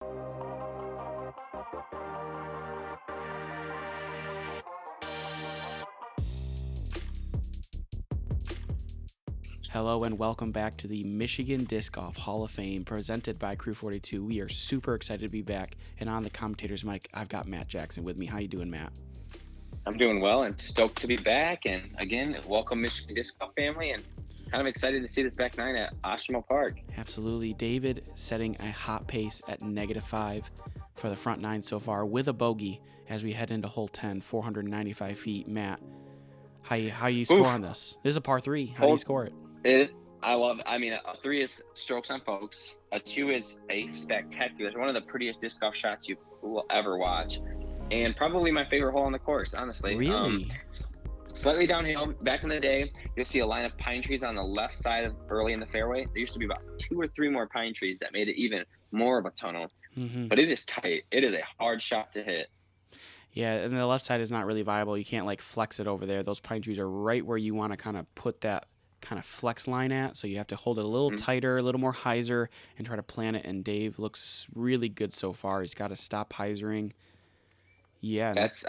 Hello and welcome back to the Michigan Disc Golf Hall of Fame presented by Crew 42. We are super excited to be back, and on the commentator's mic, I've got Matt Jackson with me. How you doing, Matt? I'm doing well and stoked to be back. And again, welcome Michigan Disc Golf family, and kind of excited to see this back nine at Oshimo Park. Absolutely. David setting a hot pace at -5 for the front nine so far with a bogey as we head into hole 10, 495 feet. Matt, how you score on this? This is a par 3. How do you score it? A 3 is strokes on folks. A 2 is a spectacular, one of the prettiest disc golf shots you will ever watch, and probably my favorite hole on the course, honestly. Really? Slightly downhill. Back in the day, you'll see a line of pine trees on the left side early in the fairway. There used to be about 2 or 3 more pine trees that made it even more of a tunnel. Mm-hmm. But it is tight. It is a hard shot to hit. Yeah, and the left side is not really viable. You can't like flex it over there. Those pine trees are right where you want to kind of put that kind of flex line at, so you have to hold it a little tighter, a little more hyzer, and try to plan it. And Dave looks really good so far. He's got to stop hyzering. Yeah, that's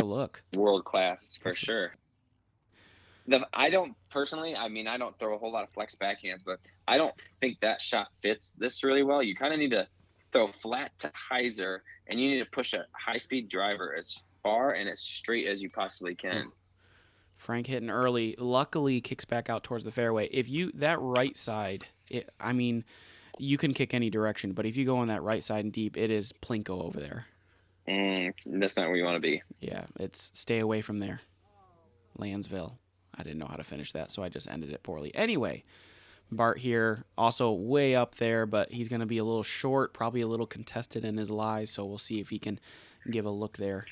a look. World class for sure. I don't throw a whole lot of flex backhands, but I don't think that shot fits this really well. You kind of need to throw flat to hyzer, and you need to push a high-speed driver as far and as straight as you possibly can. Frank hitting early, luckily kicks back out towards the fairway. That right side, you can kick any direction, but if you go on that right side and deep, it is plinko over there. That's not where you want to be. Yeah, it's stay away from there. Lansville. I didn't know how to finish that, so I just ended it poorly. Anyway, Bart here, also way up there, but he's going to be a little short, probably a little contested in his lies, so we'll see if he can give a look there.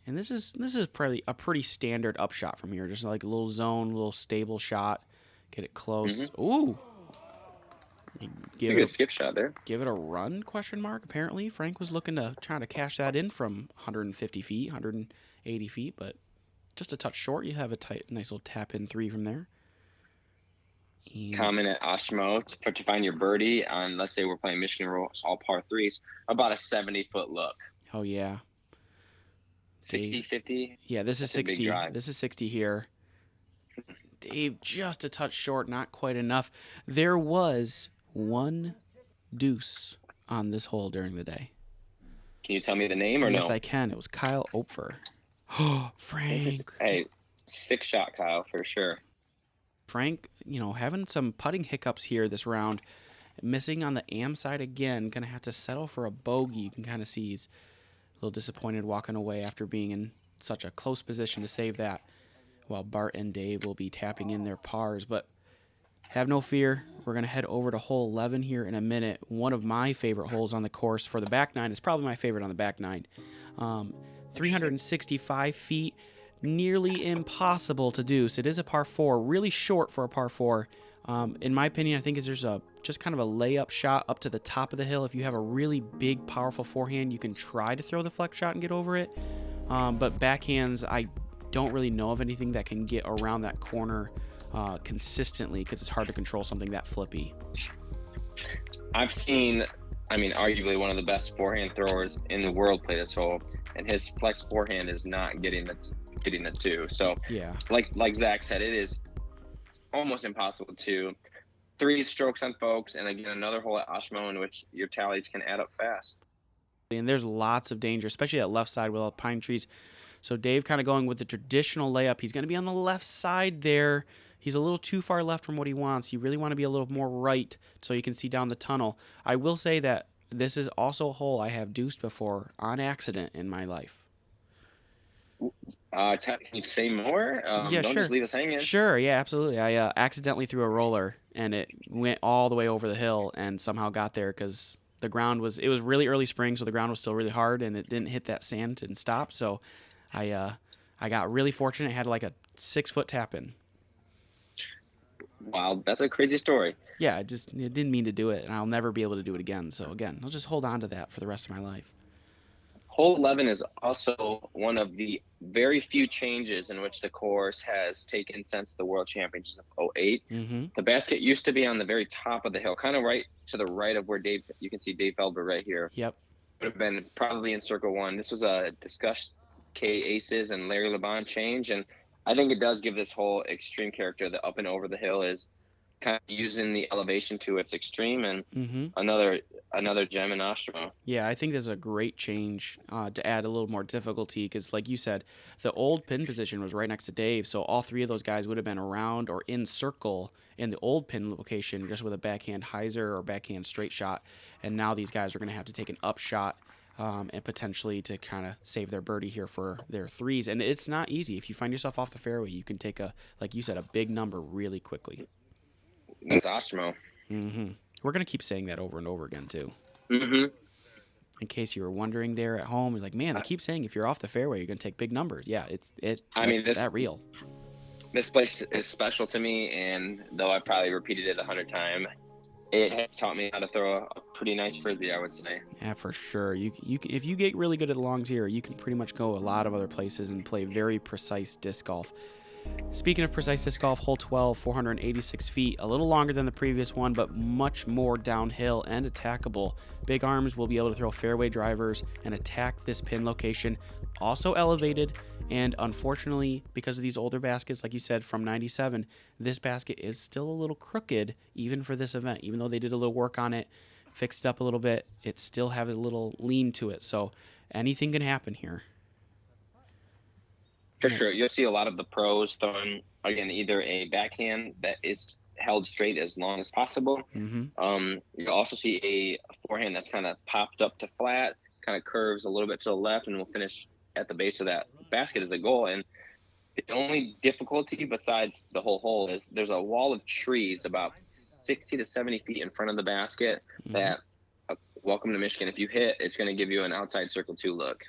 And this is probably a pretty standard upshot from here, just like a little zone, little stable shot, get it close. Mm-hmm. Ooh, give it a skip shot there. Give it a run? ? Apparently, Frank was looking to try to cash that in from 150 feet, 180 feet, but just a touch short. You have a nice little tap in 3 from there. And common at Oshimo to find your birdie on, let's say we're playing Michigan Rules, all par 3s, about a 70-foot look. Oh yeah. 60, 50? Yeah, this is 60. This is 60 here. Dave just a touch short, not quite enough. There was 1 deuce on this hole during the day. Can you tell me the name or no? Yes, I can. It was Kyle Opfer. Oh, Frank. Hey, 6-shot Kyle for sure. Frank, having some putting hiccups here this round. Missing on the am side again. Going to have to settle for a bogey. You can kind of see he's a little disappointed walking away after being in such a close position to save that, while Bart and Dave will be tapping in their pars. But have no fear. We're going to head over to hole 11 here in a minute. One of my favorite holes on the course for the back nine. It's probably my favorite on the back nine. 365 feet. Nearly impossible to deuce. It is a par 4, really short for a par 4. In my opinion, I think there's just kind of a layup shot up to the top of the hill. If you have a really big, powerful forehand, you can try to throw the flex shot and get over it. But backhands, I don't really know of anything that can get around that corner consistently, because it's hard to control something that flippy. I've seen, arguably one of the best forehand throwers in the world play this hole, and his flex forehand is not getting the 2. So yeah, like Zach said, it is almost impossible to 3 strokes on folks, and again another hole at Oshimo in which your tallies can add up fast. And there's lots of danger, especially that left side with all the pine trees. So Dave kind of going with the traditional layup. He's going to be on the left side there. He's a little too far left from what he wants. You really want to be a little more right so you can see down the tunnel. I will say that this is also a hole I have deuced before on accident in my life. Can you say more? Yeah, don't sure. just leave us hanging. Sure, yeah, absolutely. I accidentally threw a roller, and it went all the way over the hill and somehow got there because the ground was really early spring, so the ground was still really hard, and it didn't hit that sand and stop. So I got really fortunate. It had like a 6-foot tap in. Wow, that's a crazy story. Yeah, it didn't mean to do it, and I'll never be able to do it again. So again, I'll just hold on to that for the rest of my life. Hole 11 is also one of the very few changes in which the course has taken since the World Championships of '08. Mm-hmm. The basket used to be on the very top of the hill, kind of right to the right of where you can see Dave Feldberg right here. Yep. Would have been probably in circle one. This was a discussed K Aces and Larry LeBon change, and I think it does give this whole extreme character. The up and over the hill is kind of using the elevation to its extreme, and Mm-hmm. another gem in Ostramo. Yeah, I think there's a great change to add a little more difficulty because, like you said, the old pin position was right next to Dave, so all three of those guys would have been around or in circle in the old pin location just with a backhand hyzer or backhand straight shot, and now these guys are going to have to take an up shot and potentially to kind of save their birdie here for their threes, and it's not easy. If you find yourself off the fairway, you can take like you said, a big number really quickly. That's Ostramo. Mm-hmm. We're going to keep saying that over and over again, too. Mm-hmm. In case you were wondering there at home, you're like, man, they keep saying if you're off the fairway, you're going to take big numbers. Yeah, it's that real. This place is special to me, and though I probably repeated it 100 times, it has taught me how to throw a pretty nice frisbee, I would say. Yeah, for sure. You if you get really good at longs here, you can pretty much go a lot of other places and play very precise disc golf. Speaking of precise disc golf, hole 12, 486 feet, a little longer than the previous one, but much more downhill and attackable. Big arms will be able to throw fairway drivers and attack this pin location. Also elevated, and unfortunately, because of these older baskets, like you said, from 97, this basket is still a little crooked, even for this event. Even though they did a little work on it, fixed it up a little bit, it still has a little lean to it. So anything can happen here. For sure. You'll see a lot of the pros throwing, again, either a backhand that is held straight as long as possible. Mm-hmm. You'll also see a forehand that's kind of popped up to flat, kind of curves a little bit to the left, and will finish at the base of that basket as the goal. And the only difficulty besides the whole hole is there's a wall of trees about 60 to 70 feet in front of the basket that, welcome to Michigan, if you hit, it's going to give you an outside circle 2 look.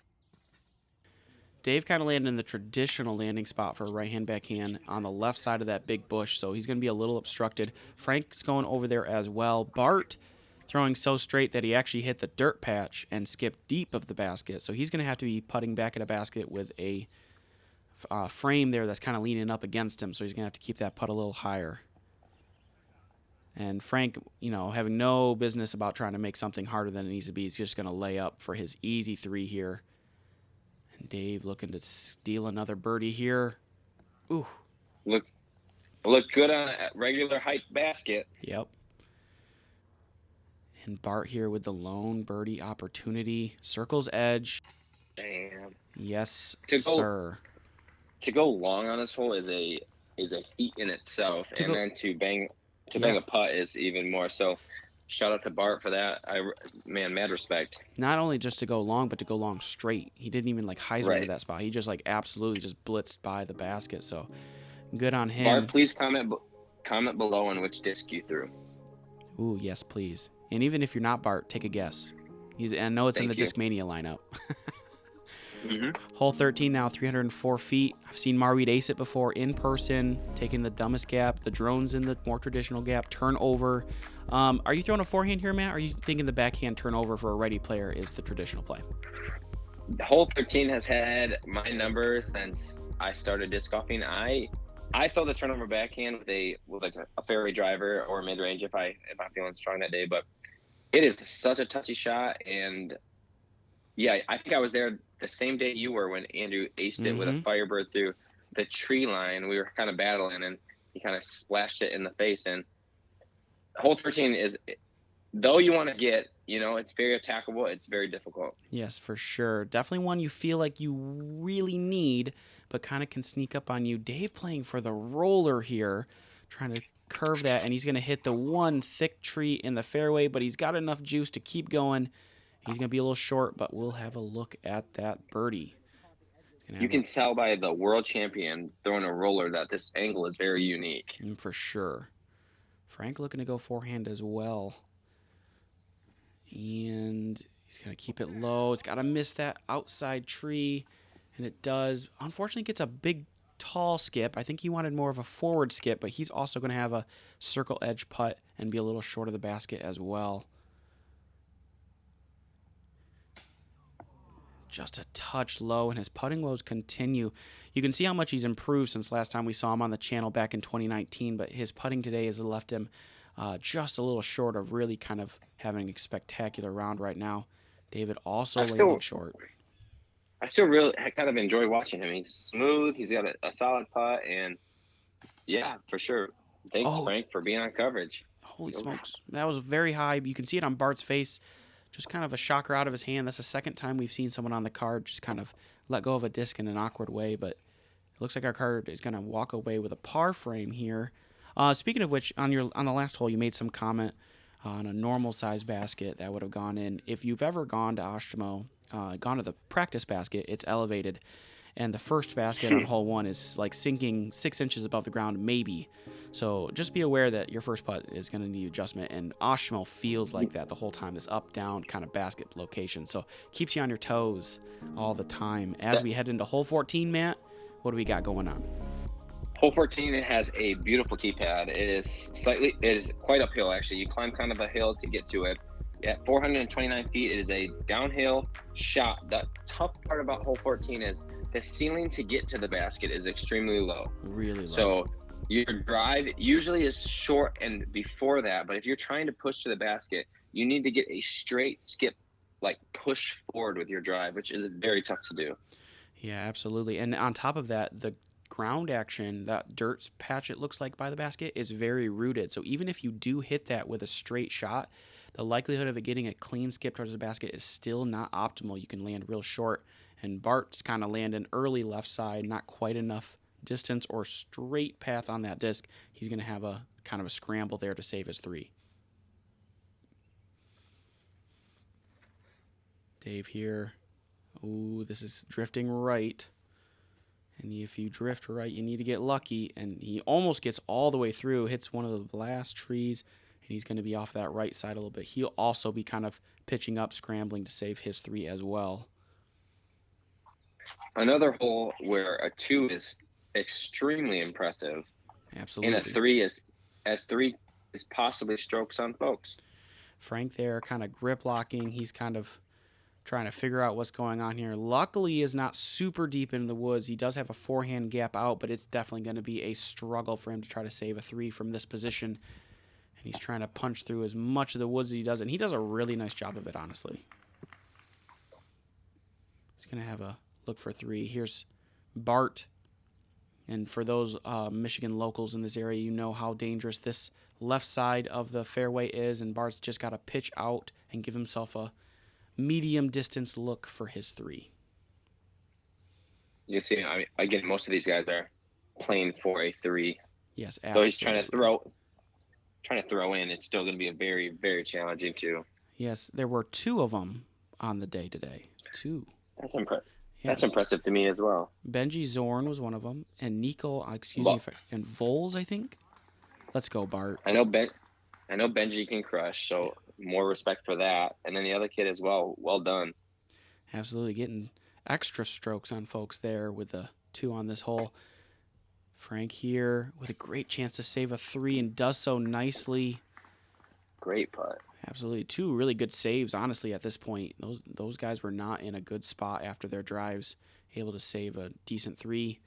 Dave kind of landed in the traditional landing spot for a right-hand backhand on the left side of that big bush, so he's going to be a little obstructed. Frank's going over there as well. Bart throwing so straight that he actually hit the dirt patch and skipped deep of the basket, so he's going to have to be putting back at a basket with a frame there that's kind of leaning up against him, so he's going to have to keep that putt a little higher. And Frank, having no business about trying to make something harder than it needs to be, he's just going to lay up for his easy 3 here. Dave looking to steal another birdie here. Ooh. Look good on a regular height basket. Yep. And Bart here with the lone birdie opportunity. Circle's edge. Damn. Yes, sir. To go long on this hole is a feat in itself. Then to bang a putt is even more so. Shout out to Bart for that. Mad respect. Not only just to go long, but to go long straight. He didn't even hyzer into that spot. He just absolutely just blitzed by the basket. So good on him. Bart, please comment below on which disc you threw. Ooh, yes, please. And even if you're not Bart, take a guess. I know it's in the Discmania lineup. Hole 13 now, 304 feet. I've seen Marweed ace it before in person, taking the dumbest gap. The drone's in the more traditional gap. Turnover. Are you throwing a forehand here, Matt? Or are you thinking the backhand turnover for a righty player is the traditional play? Hole 13 has had my number since I started disc golfing. I throw the turnover backhand with a fairway driver or mid range if I'm feeling strong that day. But it is such a touchy shot, and yeah, I think I was there the same day you were when Andrew aced it with a Firebird through the tree line. We were kind of battling, and he kind of splashed it in the face. And hole 13 is, though you want to get, it's very attackable. It's very difficult. Yes, for sure. Definitely one you feel like you really need, but kind of can sneak up on you. Dave playing for the roller here, trying to curve that, and he's going to hit the one thick tree in the fairway, but he's got enough juice to keep going. He's going to be a little short, but we'll have a look at that birdie. You can tell by the world champion throwing a roller that this angle is very unique. For sure. Frank looking to go forehand as well. And he's going to keep it low. It's got to miss that outside tree, and it does. Unfortunately, it gets a big, tall skip. I think he wanted more of a forward skip, but he's also going to have a circle edge putt and be a little short of the basket as well. just a touch low, and his putting woes continue. You can see how much he's improved since last time we saw him on the channel back in 2019, but his putting today has left him just a little short of really kind of having a spectacular round right now. David also landing short. I still really kind of enjoy watching him. He's smooth. He's got a solid putt, and yeah, for sure. Thanks, Frank, for being on coverage. Holy smokes. That was very high. You can see it on Bart's face. Just kind of a shocker out of his hand. That's the second time we've seen someone on the card just kind of let go of a disc in an awkward way, but it looks like our card is going to walk away with a par frame here. Speaking of which, on the last hole, you made some comment on a normal size basket that would have gone in. If you've ever gone to Oshimo, gone to the practice basket, it's elevated, and the first basket on hole 1 is like sinking 6 inches above the ground, maybe. So just be aware that your first putt is going to need adjustment, and Oshimo feels like that the whole time, this up-down kind of basket location. So keeps you on your toes all the time. As we head into hole 14, Matt, what do we got going on? Hole 14, it has a beautiful tee pad. It is quite uphill, actually. You climb kind of a hill to get to it. At 429 feet, it is a downhill shot. The tough part about hole 14 is the ceiling to get to the basket is extremely low. Really low. So your drive usually is short and before that, but if you're trying to push to the basket, you need to get a straight skip, like push forward with your drive, which is very tough to do. Yeah, absolutely. And on top of that, the ground action, that dirt patch it looks like by the basket, is very rooted. So even if you do hit that with a straight shot, the likelihood of it getting a clean skip towards the basket is still not optimal. You can land real short. And Bart's kind of landing early left side, not quite enough distance or straight path on that disc. He's going to have a kind of a scramble there to save his 3. Dave here. Ooh, this is drifting right. And if you drift right, you need to get lucky. And he almost gets all the way through, hits one of the last trees, and he's going to be off that right side a little bit. He'll also be kind of pitching up, scrambling to save his 3 as well. Another hole where a 2 is extremely impressive. Absolutely. And a 3 is possibly strokes on folks. Frank there kind of grip locking. He's kind of trying to figure out what's going on here. Luckily, is not super deep in the woods. He does have a forehand gap out, but it's definitely going to be a struggle for him to try to save a 3 from this position. And he's trying to punch through as much of the woods as he does, and he does a really nice job of it, honestly. He's going to have a look for 3. Here's Bart. And for those Michigan locals in this area, you know how dangerous this left side of the fairway is, and Bart's just got to pitch out and give himself a medium distance look for his 3. You see, I mean, again, most of these guys are playing for a 3. Yes, absolutely. So he's trying to throw in. It's still going to be a very, very challenging 2. Yes, there were 2 of them on the day today. 2. That's impressive. Yes. That's impressive to me as well. Benji Zorn was one of them, and Nico, and Voles, I think. Let's go, Bart. I know Benji can crush, so more respect for that. And then the other kid as well. Well done. Absolutely, getting extra strokes on folks there with the 2 on this hole. Frank here with a great chance to save a 3 and does so nicely. Great putt. Absolutely. 2 really good saves, honestly, at this point. Those guys were not in a good spot after their drives. Able to save a decent 3.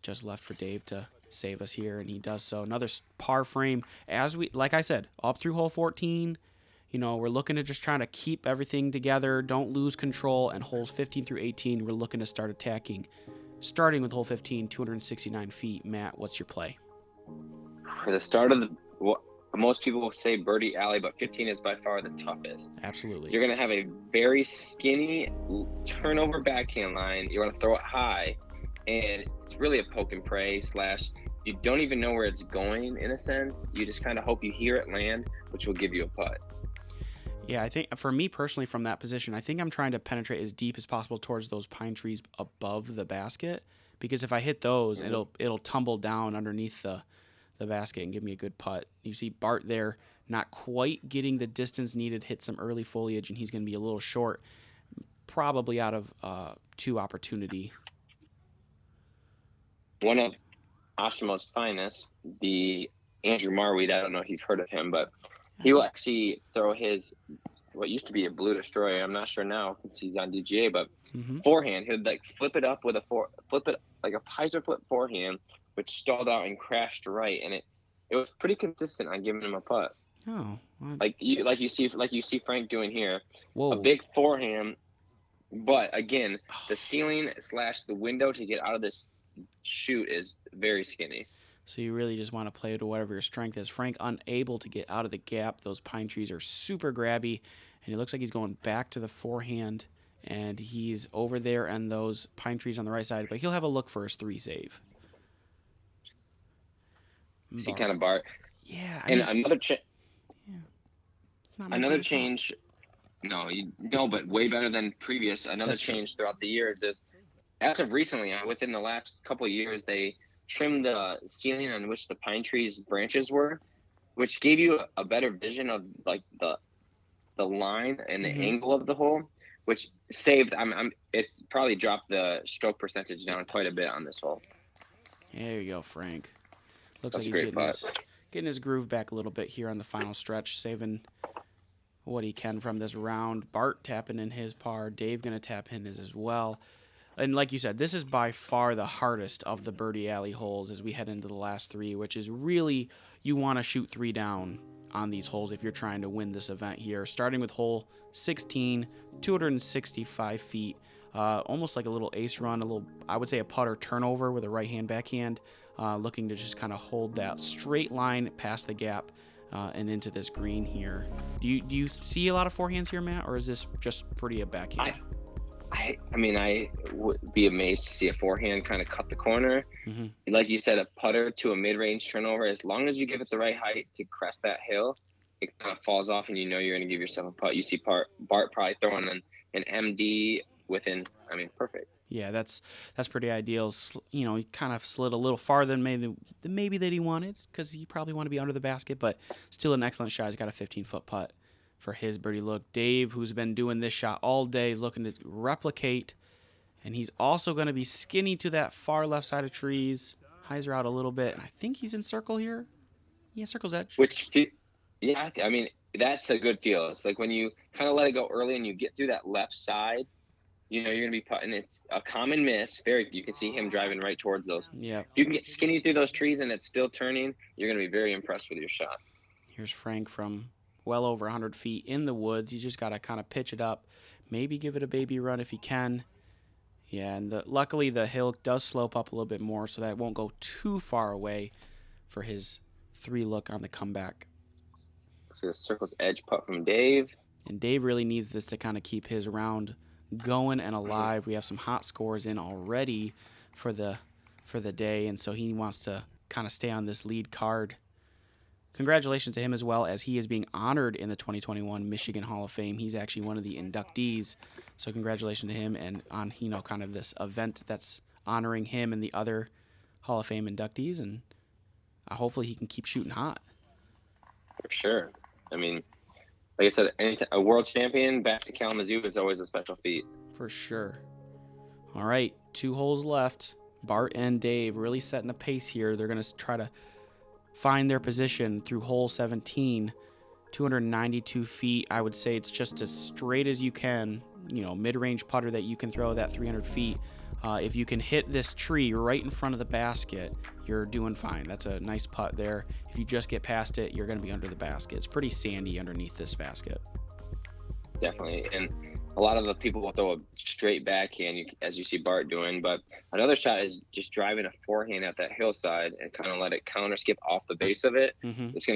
Just left for Dave to save us here, and he does so. Another par frame. Like I said, up through hole 14, we're looking to just trying to keep everything together, don't lose control, and holes 15 through 18, we're looking to start attacking. Starting with hole 15, 269 feet. Matt, what's your play? For the start of most people will say birdie alley, but 15 is by far the toughest. Absolutely. You're going to have a very skinny turnover backhand line. You're going to throw it high, and it's really a poke and pray / you don't even know where it's going in a sense. You just kind of hope you hear it land, which will give you a putt. Yeah, I think for me personally from that position, I think I'm trying to penetrate as deep as possible towards those pine trees above the basket, because if I hit those, it'll tumble down underneath the basket and give me a good putt. You see Bart there not quite getting the distance needed, hit some early foliage, and he's going to be a little short, probably out of 2 opportunity. One of Oshimo's finest, the Andrew Marweed, I don't know if you've heard of him, but he will actually throw his what used to be a Blue Destroyer. I'm not sure now since he's on DGA, but Mm-hmm. forehand, he'd like flip it up with flip it like a hyzer flip forehand, which stalled out and crashed right, and it was pretty consistent on giving him a putt. Oh, what? Like you see Frank doing here, a Whoa. big forehand, but again, the ceiling / the window to get out of this shoot is very skinny. So you really just want to play to whatever your strength is. Frank unable to get out of the gap. Those pine trees are super grabby, and it looks like he's going back to the forehand, and he's over there and those pine trees on the right side, but he'll have a look for his 3 save. See kind of Bart. Yeah, and another change. No, but way better than previous. Another That's change throughout the years is, as of recently, within the last couple of years, they trimmed the ceiling on which the pine trees branches were, which gave you a better vision of like the line and the angle of the hole, which saved. It's probably dropped the stroke percentage down quite a bit on this hole. There you go, Frank. Looks That's like he's getting his groove back a little bit here on the final stretch, saving what he can from this round. Bart tapping in his par. Dave going to tap in his as well. And like you said, this is by far the hardest of the birdie alley holes as we head into the last 3, which is really, you want to shoot 3 down on these holes if you're trying to win this event here. Starting with hole 16, 265 feet, almost like a little ace run, I would say a putter turnover with a right-hand backhand, looking to just kind of hold that straight line past the gap and into this green here. Do you see a lot of forehands here, Matt, or is this just pretty a backhand? I would be amazed to see a forehand kind of cut the corner. Mm-hmm. Like you said, a putter to a mid-range turnover, as long as you give it the right height to crest that hill, it kind of falls off and you know you're going to give yourself a putt. You see Bart probably throwing an MD within, perfect. Yeah, that's pretty ideal. He kind of slid a little farther than maybe that he wanted, because he probably wanted to be under the basket, but still an excellent shot. He's got a 15-foot putt for his birdie look. Dave, who's been doing this shot all day, looking to replicate, and he's also going to be skinny to that far left side of trees. Hyzer out a little bit, and I think he's in circle here. Yeah, circle's edge. That's a good feel. It's like when you kind of let it go early and you get through that left side, you're going to be putting. It's a common miss. You can see him driving right towards those. Yeah. If you can get skinny through those trees and it's still turning, you're going to be very impressed with your shot. Here's Frank from well over 100 feet in the woods. He's just got to kind of pitch it up, maybe give it a baby run if he can. Yeah, and luckily the hill does slope up a little bit more, so that won't go too far away for his 3 look on the comeback. See the circle's edge putt from Dave. And Dave really needs this to kind of keep his round going and alive. We have some hot scores in already for the day, and so he wants to kind of stay on this lead card. Congratulations to him as well, as he is being honored in the 2021 Michigan Hall of Fame. He's actually one of the inductees, so congratulations to him, and on kind of this event that's honoring him and the other Hall of Fame inductees, and hopefully he can keep shooting hot. For sure. Like I said, a world champion back to Kalamazoo is always a special feat. For sure. All right, 2 holes left. Bart and Dave really setting a pace here. They're going to try to find their position through hole 17, 292 feet. I would say it's just as straight as you can, mid-range putter that you can throw that 300 feet. If you can hit this tree right in front of the basket, you're doing fine. That's a nice putt there. If you just get past it, you're going to be under the basket. It's pretty sandy underneath this basket. Definitely. And a lot of the people will throw a straight backhand, as you see Bart doing, but another shot is just driving a forehand at that hillside and kind of let it counter skip off the base of it. Mm-hmm. It's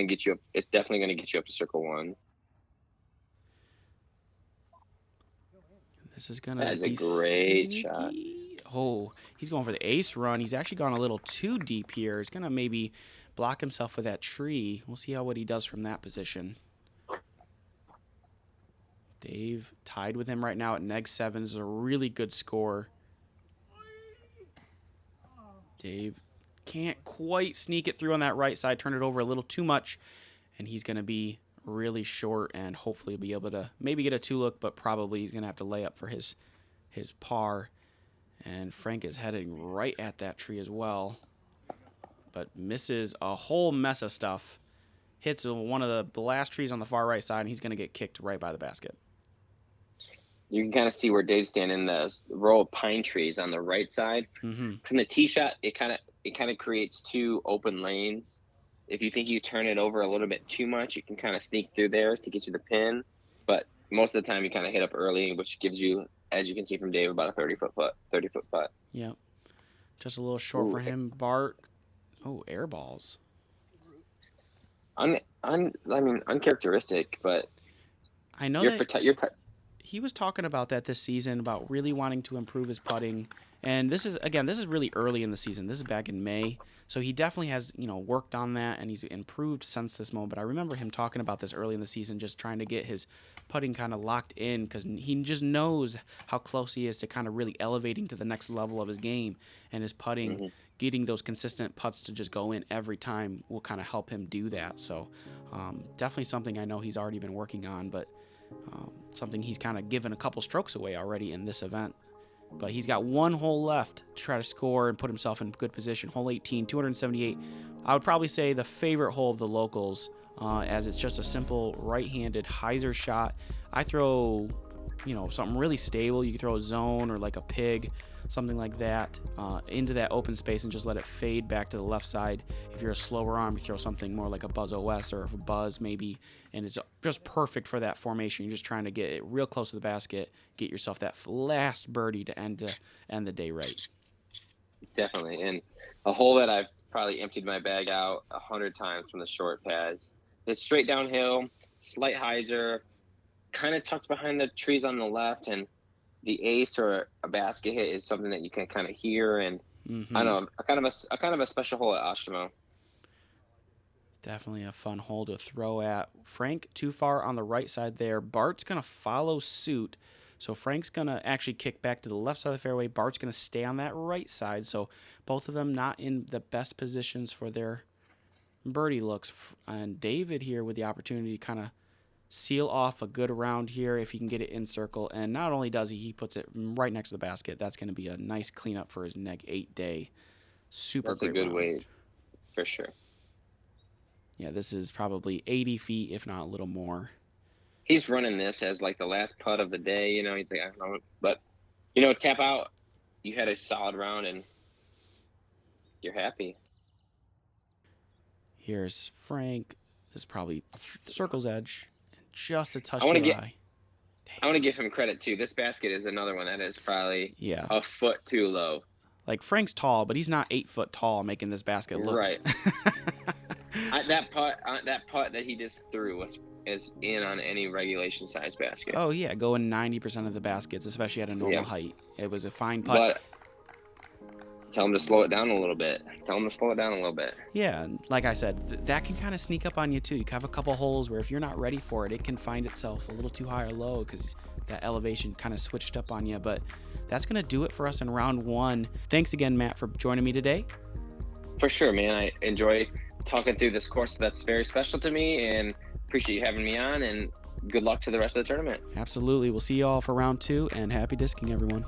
definitely going to get you up to circle 1. This is going to be a great sneaky shot. Oh, he's going for the ace run. He's actually gone a little too deep here. He's going to maybe block himself with that tree. We'll see what he does from that position. Dave tied with him right now at -7. This is a really good score. Dave can't quite sneak it through on that right side. Turn it over a little too much, and he's going to be really short, and hopefully be able to maybe get a 2-look, but probably he's going to have to lay up for his par. And Frank is heading right at that tree as well, but misses a whole mess of stuff hits one of the last trees on the far right side, and he's going to get kicked right by the basket. You can kind of see where Dave's standing in the row of pine trees on the right side. Mm-hmm. From the tee shot, it kind of creates two open lanes. If you think you turn it over a little bit too much, you can kind of sneak through there to get you the pin. But most of the time, you kind of hit up early, which gives you, as you can see from Dave, about a 30-foot putt. Yep. Just a little short for him. Bart. Oh, air balls. Uncharacteristic, but I know he was talking about that this season, about really wanting to improve his putting. And this is really early in the season. This is back in May. So he definitely has, worked on that, and he's improved since this moment. But I remember him talking about this early in the season, just trying to get his putting kind of locked in, because he just knows how close he is to kind of really elevating to the next level of his game. And his putting, getting those consistent putts to just go in every time will kind of help him do that. So definitely something I know he's already been working on, but something he's kind of given a couple strokes away already in this event. But he's got one hole left to try to score and put himself in good position. Hole 18, 278. I would probably say the favorite hole of the locals, as it's just a simple right-handed hyzer shot. I throw, something really stable. You can throw a zone or like a pig, something like that, into that open space and just let it fade back to the left side. If you're a slower arm, you throw something more like a Buzz OS or a Buzz maybe, and it's just perfect for that formation. You're just trying to get it real close to the basket, get yourself that last birdie to end the day right. Definitely, and a hole that I've probably emptied my bag out 100 times from the short pads. It's straight downhill, slight hyzer, kind of tucked behind the trees on the left, and the ace or a basket hit is something that you can kind of hear, and I don't know, a kind of a special hole at Ashimo. Definitely a fun hole to throw at. Frank too far on the right side there. Bart's gonna follow suit, so Frank's gonna actually kick back to the left side of the fairway. Bart's gonna stay on that right side, so both of them not in the best positions for their birdie looks. And David here with the opportunity to kind of seal off a good round here if he can get it in circle. And not only does he puts it right next to the basket. That's going to be a nice cleanup for his neg 8 day. That's great. A good round. weight for sure. Yeah, this is probably 80 feet, if not a little more. He's running this as like the last putt of the day. He's like, I don't know, but tap out. You had a solid round and you're happy. Here's Frank. This is probably circle's edge. Just a touch too high. I want to give him credit too. This basket is another one that is probably a foot too low. Like Frank's tall, but he's not 8 foot tall, making this basket look right. That putt that he just threw is in on any regulation size basket. Oh yeah, going 90% of the baskets, especially at a normal height. It was a fine putt. But tell him to slow it down a little bit. Yeah, like I said, that can kind of sneak up on you too. You can have a couple holes where if you're not ready for it, it can find itself a little too high or low because that elevation kind of switched up on you. But that's going to do it for us in round 1. Thanks again, Matt, for joining me today. For sure, man. I enjoy talking through this course that's very special to me, and appreciate you having me on, and good luck to the rest of the tournament. Absolutely. We'll see you all for round 2, and happy disking, everyone.